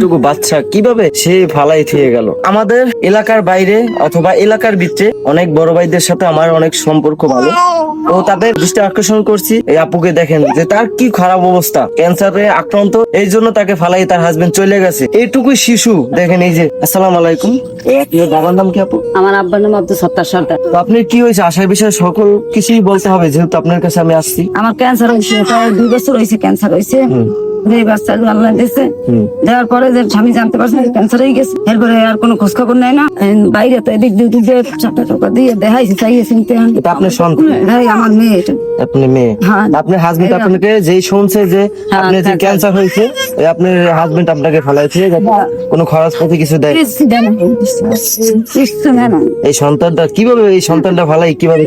এইটুকু বাচ্চা কিভাবে সে ফালাই থিয়ে গেল। আমাদের এলাকার বাইরে অথবা এলাকার ভিতরে অনেক বড় ভাইদের সাথে আমার অনেক সম্পর্ক ভালো। তো তাদের দৃষ্টি আকর্ষণ করছি, এই আপুকে দেখেন যে তার কি খারাপ অবস্থা, ক্যান্সারে আক্রান্ত, এই জন্য তাকে ফালাই তার হাজবেন্ড চলে গেছে। এইটুকু শিশু দেখেন, এই যে আসসালামু আলাইকুম, আপনার বাবার নাম কি আপু? আমার আব্বার নাম আব্দুল সত্তার সরকার। তো আপনি কি হয়েছে আশার বিষয়ে সকল কিছুই বলতে হবে, যেহেতু আপনার কাছে আমি আসছি। আমার ক্যান্সার হয়েছে, প্রায় 2 বছর হয়েছে ক্যান্সার হয়েছে। এই বাচ্চাগুলো আল্লাহ দিয়েছে, দেওয়ার পরে যে স্বামী জানতে পারছে ক্যান্সার হয়ে গেছে, এরপরে আর কোনো খোঁজ খবর নেয় না। বাইরে তো এদিক দিয়ে চাপটা চোখা দিয়ে দেখাইছে, চাইছে এটা আপনার সন্তান? হ্যাঁ, আমার মেয়ে এটা। আপনি মেয়ে? হ্যাঁ। আপনার হাজবেন্ড আপনাকে যেই শুনছে যে আপনার যে ক্যান্সার হয়েছে, আপনার হাজবেন্ড আপনাকে ফালাইছে, কোনো খরচ পাতি কিছু দেয়? এই সন্তানটা কিভাবে, এই সন্তানটা ফালাই কিভাবে?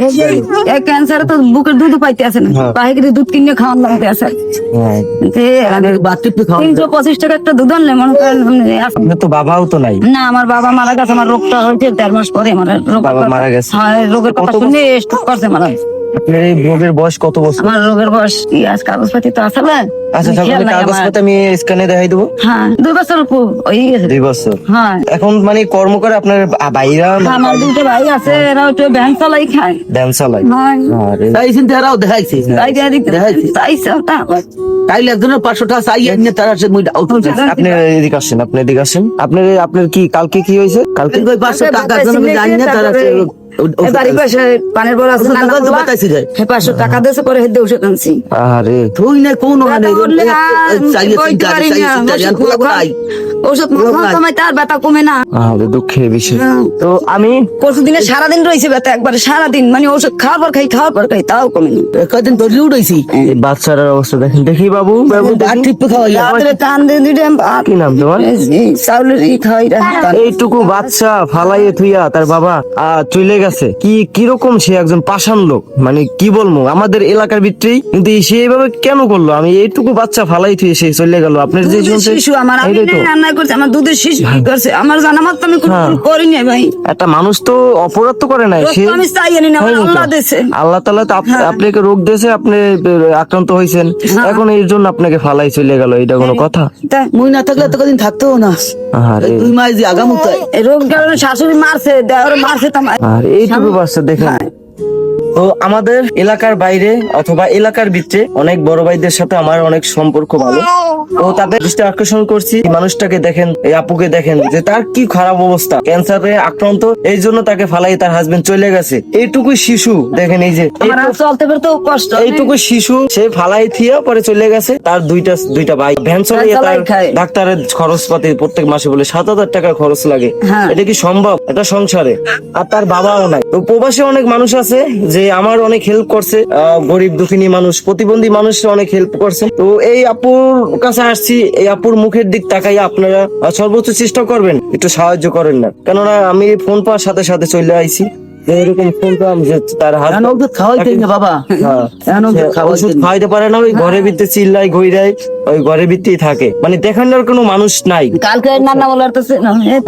এই ক্যান্সারে তো বুকের দুধ পাইতে আছে না, বাহিরে দুধ কিনে খাওয়ান লাগতে আছে। 325 টাকা একটা দুধ আনলে মনে করেন। আপনার তো বাবাও তো নাই? না, আমার বাবা মারা গেছে, আমার রোগটা হয়েছে 1.5 মাস পরে আমার বাবা মারা গেছে। হ্যাঁ, রোগের কথা শুনে স্ট্রোক করছে মারা গেছে। আপনার এই রোগের বয়স কত বছর? আমার রোগের বয়স কি আজ কাগজপাতি তো আছে না। আচ্ছা, তাহলে কাগজপত্র আমি স্ক্যানে দেখাই দেবো। হ্যাঁ, 2 বছর হয়ে গেছে। 2 বছর? হ্যাঁ। এখন মানে কর্ম করে আপনার ভাইরা? আমার 2টা ভাই আছে, এরা একটু ভ্যান চালাই খায়। ভ্যান চালাই? হ্যাঁ। তাই চিন্তা এরাও দেখাইছে তাই দেখাইছে। তাইছে ওটা। তাইলে একজনের 500 টাকা চাই এনে তারা সে মুইটা আপনি এদিকে আসেন, আপনি এদিকে আসেন। আপনার কি কালকে কি হয়েছে? কালকে 500 টাকা জন্য জানি না তারা বাড়ির পাশে পানের বড় আছে না, 500 টাকা দিয়েছে, পরে হেদে ওষুধ আনছি। আরে তুই না কোন ওষুধ কমাইতে আর ব্যথা কমে না। আরে দুঃখের বিষয়। তো আমি পরশুদিনে সারাদিন রয়েছে ব্যথা, একবারে সারাদিন, মানে ওষুধ খাওয়ার পর খাই তাও কমে না। কয়দিন তোর উড়াইছি এই বাচ্চার অবস্থা দেখেন। দেখি বাবু, টান দিয়ে কি নাম তোমার? চাউলের খাওয়াই। এইটুকু বাচ্চা ফালাইয়ে থুইয়া তার বাবা চলে গেছে। কিরকম সে একজন পাষাণ লোক, মানে কি বলবো, আমাদের এলাকার ভিতরেই, কিন্তু সে এইভাবে কেন করলো? আমি এইটুকু বাচ্চা ফালাই থুয়ে সে চলে গেল। আপনার যে শিশু আমার, আমি রান্না করছি, আমার দুধের শিশু করছে, আমার জানা মত আমি করিনি ভাই। একটা মানুষ তো অপরাধ তো করে নাই, সে আমি চাইনি না, আল্লাহ দিয়েছে, আল্লাহ তাআলা আপনাকে রোগ দিয়েছে, আপনি আক্রান্ত হয়েছেন, এখন এর জন্য আপনাকে ফালাই চলে গেল। এটা কোনো কথা? মুই না থাকলে তো কদিন থাকতো না। আরে 2 মাস যে আগামুতায় রোগ কারণে শাশুড়ি মারছে, দেওয়ার মারছে। আর এইটুকু বাচ্চা দেখেন। তো আমাদের এলাকার বাইরে অথবা এলাকার ভিতরে অনেক বড় ভাইদের সাথে আমার অনেক সম্পর্ক ভালো। তো তাদের দৃষ্টি আকর্ষণ করছি, এই মানুষটাকে দেখেন, এই আপুকে দেখেন যে তার কি খারাপ অবস্থা, ক্যান্সারে আক্রান্ত, এই জন্য তাকে ফালাই তার হাজবেন্ড চলে গেছে। এইটুকু শিশু দেখেন, এই যে চলতে পারতো কষ্ট, এইটুকু শিশু সে ফালাই থিয়া পরে চলে গেছে। তার দুইটা ভাই ভ্যান চালিয়ে তার ডাক্তারের খরচপাতি প্রত্যেক মাসে বলে 7,000 টাকা খরচ লাগে। এটা কি সম্ভব এটা সংসারে? আর তার বাবাও নাই। তো প্রবাসী অনেক মানুষ আছে যে আমার অনেক হেল্প করছে, গরিব দুঃখিনী মানুষ, প্রতিবন্ধী মানুষ অনেক হেল্প করছে। তো এই আপুর কাছে আসছি, এই আপুর মুখের দিক তাকাই আপনারা সর্বোচ্চ চেষ্টা করবেন, একটু সাহায্য করেন না, কেননা আমি ফোন পাওয়ার সাথে সাথে চলে আইছি। এরকম ফোন পাম যে তার খাওয়াইতে বাবা ওষুধ খাওয়াইতে পারে না, ওই ঘরের ভিতরে চিল্লাই ঘইরাই, ওই ঘরের ভিতরেই থাকে, মানে দেখানোর কোনো মানুষ নাই। কালকে নান্না বলার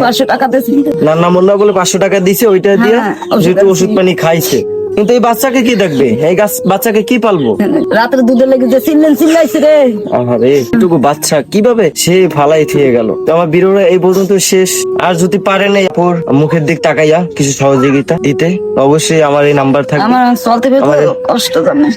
500 টাকা দিয়েছে, নান্না মোল্লা বলে 500 টাকা দিছে, ওইটা দিয়ে যেহেতু ওষুধ পানি খাইছে। কিন্তু এই বাচ্চাকে কি দেখবে, এই বাচ্চাকে কি পালবো? রাতের দুধে লেগে যে চিল্লাইছে রে। আরে এইটুকু বাচ্চা কিভাবে সে ফালাই থিয়ে গেল। তো আমার ভিডিওটা এই পর্যন্ত শেষ। আর যদি পারেন এই আপুর মুখের দিক তাকাইয়া কিছু সহযোগিতা দিতে, অবশ্যই আমার এই নাম্বার থাকবে। আমার চলতে কষ্ট জানে।